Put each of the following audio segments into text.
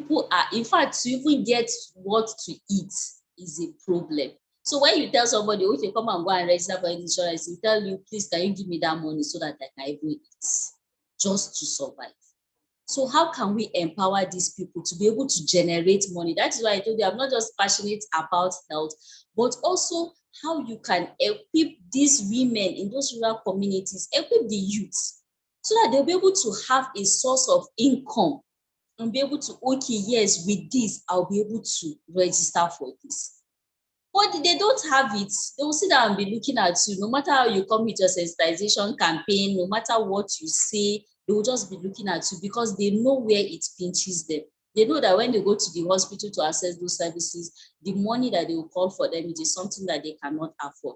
people are, in fact, to even get what to eat is a problem. So when you tell somebody, okay, come and go and register for insurance, you tell you, please, can you give me that money so that I can even eat, just to survive. So how can we empower these people to be able to generate money? That is why I told you I'm not just passionate about health, but also how you can equip these women in those rural communities, equip the youth, so that they'll be able to have a source of income and be able to, okay, yes, with this, I'll be able to register for this. But they don't have it. They will sit down and be looking at you. No matter how you come with your sensitization campaign, no matter what you say, they will just be looking at you because they know where it pinches them. They know that when they go to the hospital to access those services, the money that they will call for them, it is something that they cannot afford.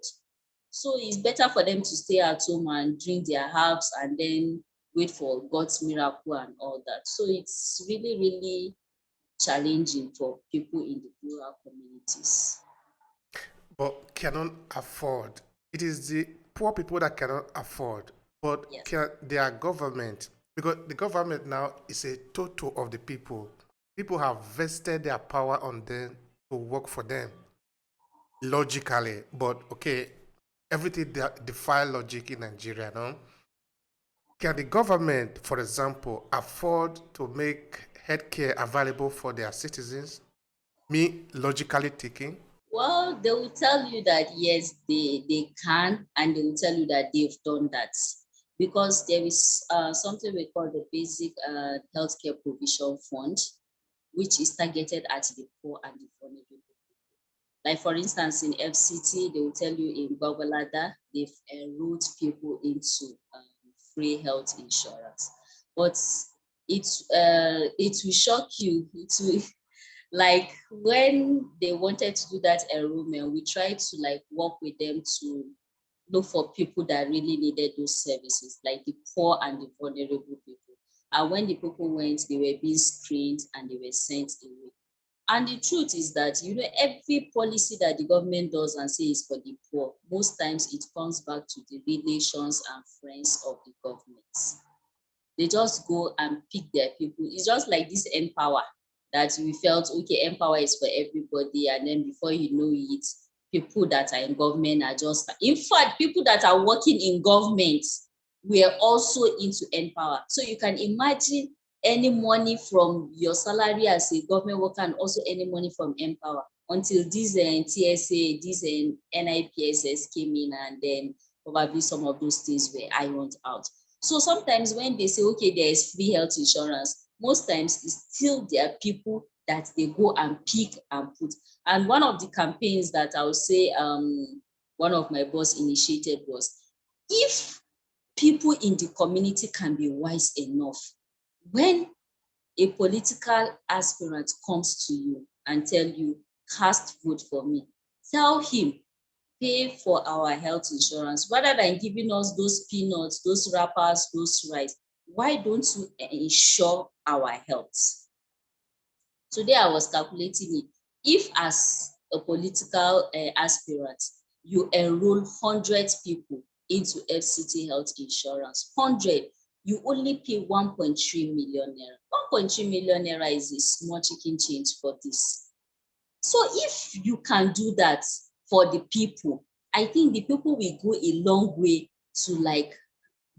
So it's better for them to stay at home and drink their herbs and then wait for God's miracle and all that. So it's really, really challenging for people in the rural communities. but cannot afford. It is the poor people that cannot afford, but Yes. can their government, because the government now is a total of the people. People have vested their power on them to work for them logically, but okay, everything defy logic in Nigeria, no? Can the government, for example, afford to make healthcare available for their citizens? Me, logically thinking. Well, they will tell you that yes, they can, and they will tell you that they've done that because there is something we call the Basic Healthcare Provision Fund, which is targeted at the poor and the vulnerable. Like for instance, in FCT, they will tell you in Babalada, they've enrolled people into free health insurance. But it will shock you. It will, like when they wanted to do that enrollment, we tried to like work with them to look for people that really needed those services, like the poor and the vulnerable people. And when the people went, they were being screened and they were sent away. And the truth is that, you know, every policy that the government does and says is for the poor, most times it comes back to the relations and friends of the government. They just go and pick their people. It's just like this Empower that we felt, okay, Empower is for everybody. And then before you know it, people that are in government are just, in fact, people that are working in government were also into Empower. So you can imagine any money from your salary as a government worker and also any money from Empower until this TSA, this NIPSS came in, and then probably some of those things were ironed out. So sometimes when they say, okay, there is free health insurance, most times it's still there are people that they go and pick and put. And one of the campaigns that I would say one of my boss initiated was, if people in the community can be wise enough, when a political aspirant comes to you and tell you, cast vote for me, tell him, pay for our health insurance rather than giving us those peanuts, those wrappers, those rice. Why don't you insure our health? Today I was calculating it. If as a political aspirant, you enroll 100 people into FCT health insurance, 100, you only pay 1.3 million naira. 1.3 million naira is a small chicken change for this. So if you can do that for the people, I think the people will go a long way to like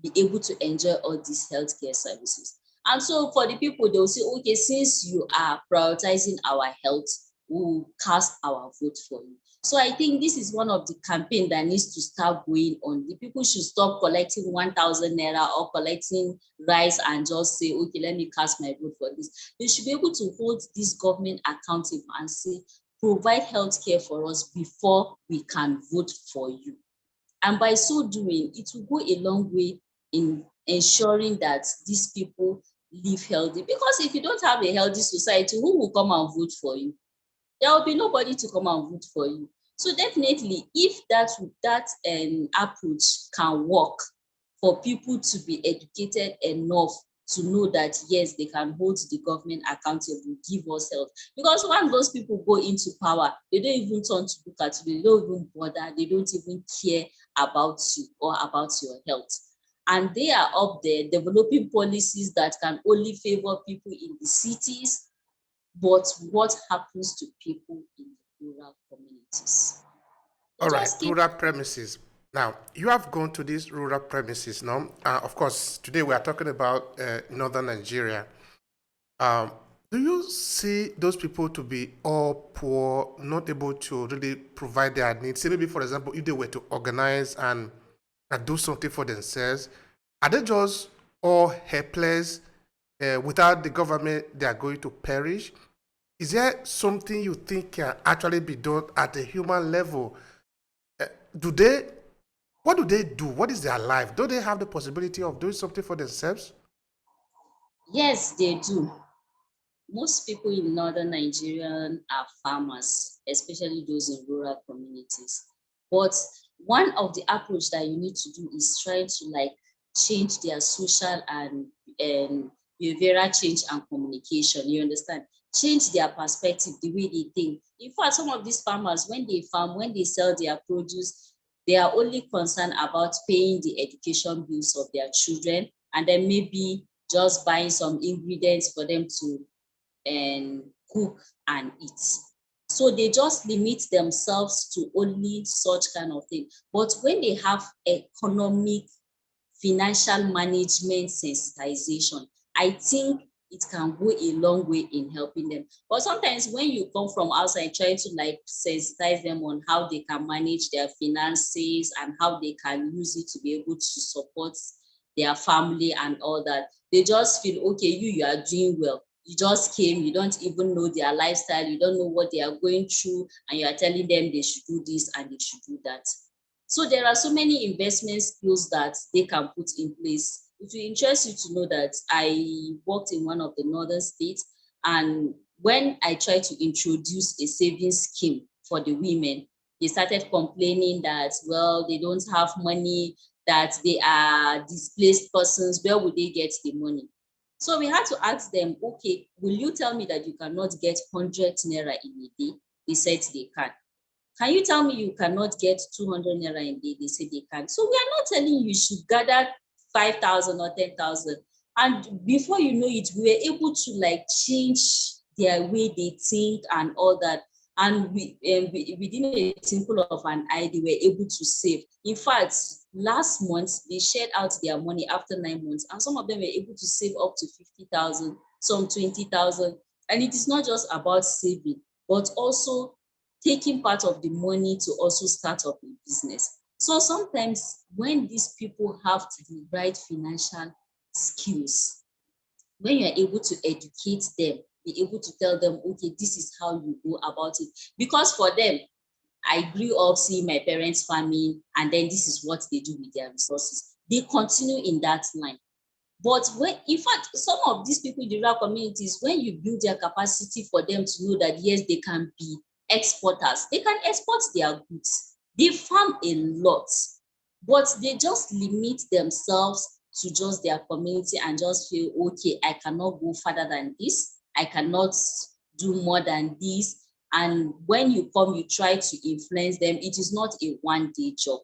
be able to enjoy all these healthcare services. And so for the people, they'll say, okay, since you are prioritizing our health, we'll cast our vote for you. So I think this is one of the campaign that needs to start going on. The people should stop collecting 1,000 naira or collecting rice and just say, okay, let me cast my vote for this. They should be able to hold this government accountable and say, provide healthcare for us before we can vote for you. And by so doing, it will go a long way in ensuring that these people live healthy. Because if you don't have a healthy society, who will come and vote for you? There will be nobody to come and vote for you. So definitely, if that approach can work for people to be educated enough to know that yes, they can hold the government accountable, give us health. Because once those people go into power, they don't even turn to look at you, they don't even bother, they don't even care about you or about your health. And they are up there developing policies that can only favor people in the cities, but what happens to people in the rural communities? They All right, just keep. rural premises. Now, you have gone to these rural premises now. Of course, today we are talking about northern Nigeria. Um, do you see those people to be all poor, not able to really provide their needs? Say maybe, for example, if they were to organize and do something for themselves, are they just all helpless? Without the government, they are going to perish. Is there something you think can actually be done at a human level? Do they? What do they do? What is their life? Do they have the possibility of doing something for themselves? Yes, they do. Most people in northern Nigeria are farmers, especially those in rural communities. But one of the approach that you need to do is try to like change their social and behavioral change and communication. You understand? Change their perspective, the way they think. In fact, some of these farmers, when they farm, when they sell their produce, they are only concerned about paying the education bills of their children and then maybe just buying some ingredients for them to and cook and eat. So they just limit themselves to only such kind of thing. But when they have economic, financial management sensitization, I think it can go a long way in helping them. But sometimes when you come from outside trying to like sensitize them on how they can manage their finances and how they can use it to be able to support their family and all that, they just feel okay, you are doing well. You just came, you don't even know their lifestyle, you don't know what they are going through, and you are telling them they should do this and they should do that. So there are so many investment skills that they can put in place. It will interest you to know that I worked in one of the northern states, and when I tried to introduce a savings scheme for the women, they started complaining that, well, they don't have money, that they are displaced persons, where would they get the money? So we had to ask them, okay, will you tell me that you cannot get 100 naira in a day? They said they can you tell me you cannot get 200 naira in a day? They say they can. So we are not telling you should gather 5,000 or 10,000. And before you know it, we were able to like change their way they think and all that. And within a twinkle of an eye, they were able to save. In fact, last month, they shared out their money after 9 months, and some of them were able to save up to 50,000, some 20,000. And it is not just about saving, but also taking part of the money to also start up a business. So sometimes when these people have the right financial skills, when you're able to educate them, be able to tell them, okay, this is how you go about it. Because for them, I grew up seeing my parents farming, and then this is what they do with their resources. They continue in that line. But when, in fact, some of these people in the rural communities, when you build their capacity for them to know that yes, they can be exporters, they can export their goods. They farm a lot, but they just limit themselves to just their community and just feel, okay, I cannot go further than this. I cannot do more than this. And when you come, you try to influence them. It is not a one-day job.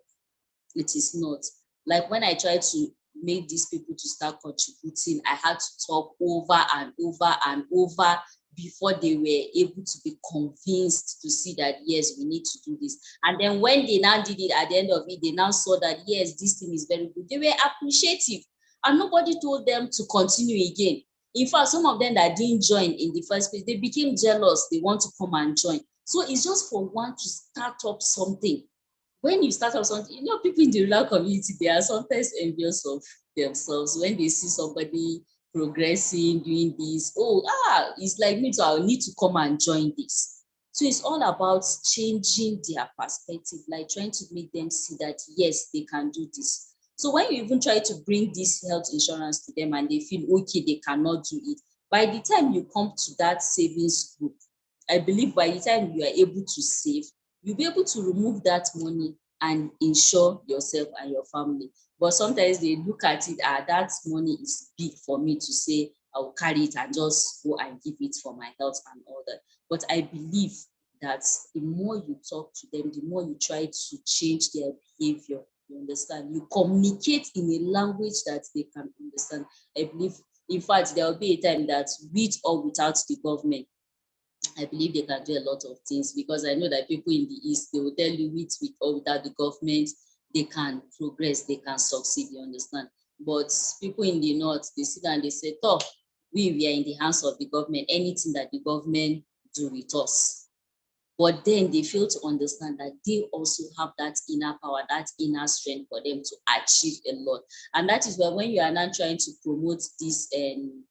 It is not. Like when I tried to make these people to start contributing, I had to talk over and over and over before they were able to be convinced to see that yes, we need to do this. And then when they now did it, at the end of it, they now saw that yes, this thing is very good. They were appreciative, and nobody told them to continue again. In fact, some of them that didn't join in the first place, they became jealous. They want to come and join. So it's just for one to start up something. When you start off something, people in the rural community, they are sometimes envious of themselves when they see somebody progressing, doing this. Oh, it's like me too, I'll need to come and join this. So it's all about changing their perspective, like trying to make them see that yes, they can do this. So when you even try to bring this health insurance to them and they feel okay, they cannot do it, by the time you come to that savings group, I believe by the time you are able to save, you'll be able to remove that money and insure yourself and your family. But sometimes they look at it, that money is big for me to say I'll carry it and just go and give it for my health and all that. But I believe that the more you talk to them, the more you try to change their behavior. You understand? You communicate in a language that they can understand. I believe, in fact, there will be a time that with or without the government, I believe they can do a lot of things, because I know that people in the East, they will tell you with or without the government, they can progress, they can succeed, you understand? But people in the North, they sit and they say, oh, we are in the hands of the government, anything that the government do with us. But then they fail to understand that they also have that inner power, that inner strength for them to achieve a lot. And that is why when you are now trying to promote this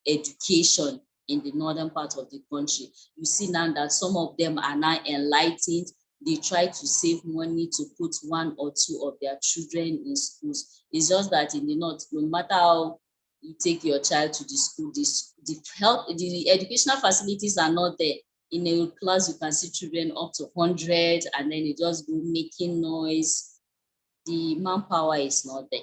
education in the northern part of the country, you see now that some of them are now enlightened. They try to save money to put one or two of their children in schools. It's just that in the north, no matter how you take your child to the school, the educational facilities are not there. In a class, you can see children up to 100, and then they just go making noise. The manpower is not there.